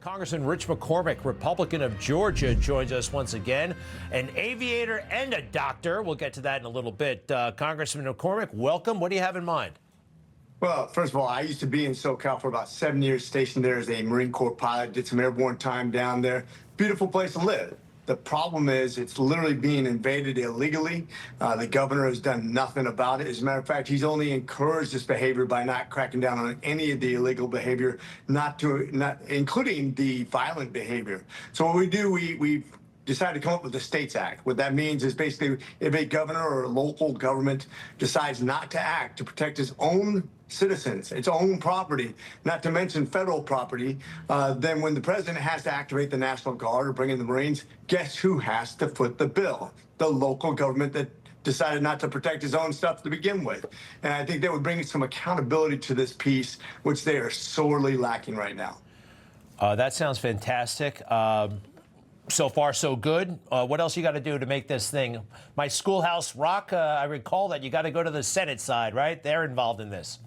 Congressman Rich McCormick, Republican of Georgia, joins us once again. An aviator and a doctor. We'll get to that in a little bit. Congressman McCormick, welcome. What do you have in mind? Well, first of all, I used to be in SoCal for about 7 years, stationed there as a Marine Corps pilot, did some airborne time down there. Beautiful place to live. The problem is it's literally being invaded illegally. The governor has done nothing about it. As a matter of fact, he's only encouraged this behavior by not cracking down on any of the illegal behavior, not including the violent behavior. So what we do, we decided to come up with the States Act. What that means is basically if a governor or a local government decides not to act to protect his own citizens, its own property, not to mention federal property, then when the president has to activate the National Guard or bring in the Marines, guess who has to foot the bill? The local government that decided not to protect his own stuff to begin with. And I think that would bring some accountability to this piece, which they are sorely lacking right now. That sounds fantastic. So far, so good. What else you got to do to make this thing? My Schoolhouse Rock, I recall that you got to go to the Senate side, right? They're involved in this.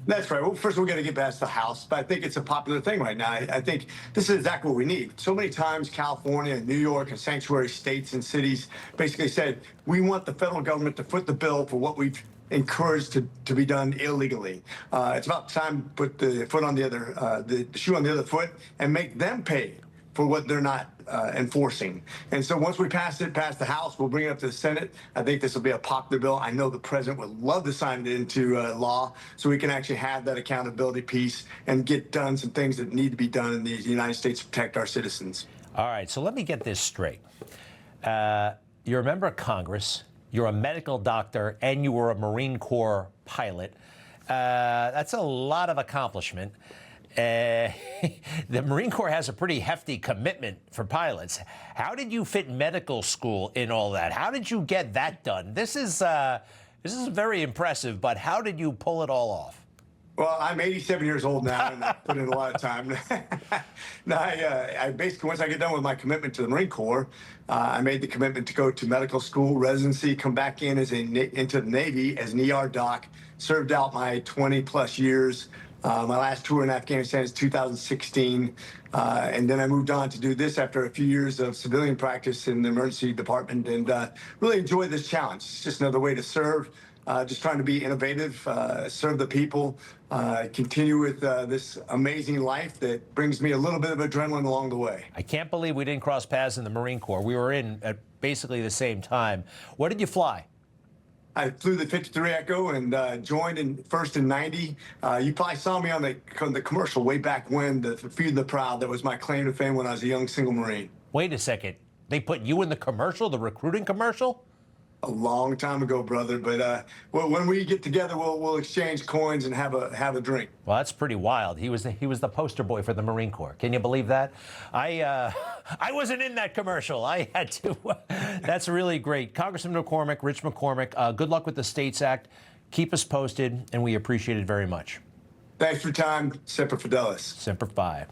That's right. Well, first we're going to get past the House, but I think it's a popular thing right now. I think this is exactly what we need. So many times California and New York and sanctuary states and cities basically said, we want the federal government to foot the bill for what we've encouraged to be done illegally. It's about time to put the foot on the other, the shoe on the other foot and make them pay for what they're not enforcing. And so once we pass the House, we'll bring it up to the Senate. I think this will be a popular bill. I know the president would love to sign it into law so we can actually have that accountability piece and get done some things that need to be done in the United States to protect our citizens. All right, so let me get this straight. You're a member of Congress, you're a medical doctor, and you were a Marine Corps pilot. That's a lot of accomplishment. The Marine Corps has a pretty hefty commitment for pilots. How did you fit medical school in all that? How did you get that done? This is very impressive, but how did you pull it all off? Well, I'm 87 years old now, and I put in a lot of time. Now, I basically, once I get done with my commitment to the Marine Corps, I made the commitment to go to medical school, residency, come back in into the Navy as an ER doc, served out my 20-plus years. My last tour in Afghanistan is 2016, and then I moved on to do this after a few years of civilian practice in the emergency department, and really enjoy this challenge. It's just another way to serve, just trying to be innovative, serve the people, continue with this amazing life that brings me a little bit of adrenaline along the way. I can't believe we didn't cross paths in the Marine Corps. We were in at basically the same time. What did you fly? I flew the 53 Echo and joined first in 90. You probably saw me on the commercial way back when, the Feed the Proud. That was my claim to fame when I was a young single Marine. Wait a second. They put you in the commercial, the recruiting commercial? A long time ago, brother. But when we get together, we'll exchange coins and have a drink. Well, that's pretty wild. He was the poster boy for the Marine Corps. Can you believe that? I wasn't in that commercial. I had to. That's really great. Congressman McCormick, Rich McCormick, good luck with the States Act. Keep us posted, and we appreciate it very much. Thanks for your time. Semper Fidelis. Semper Fi.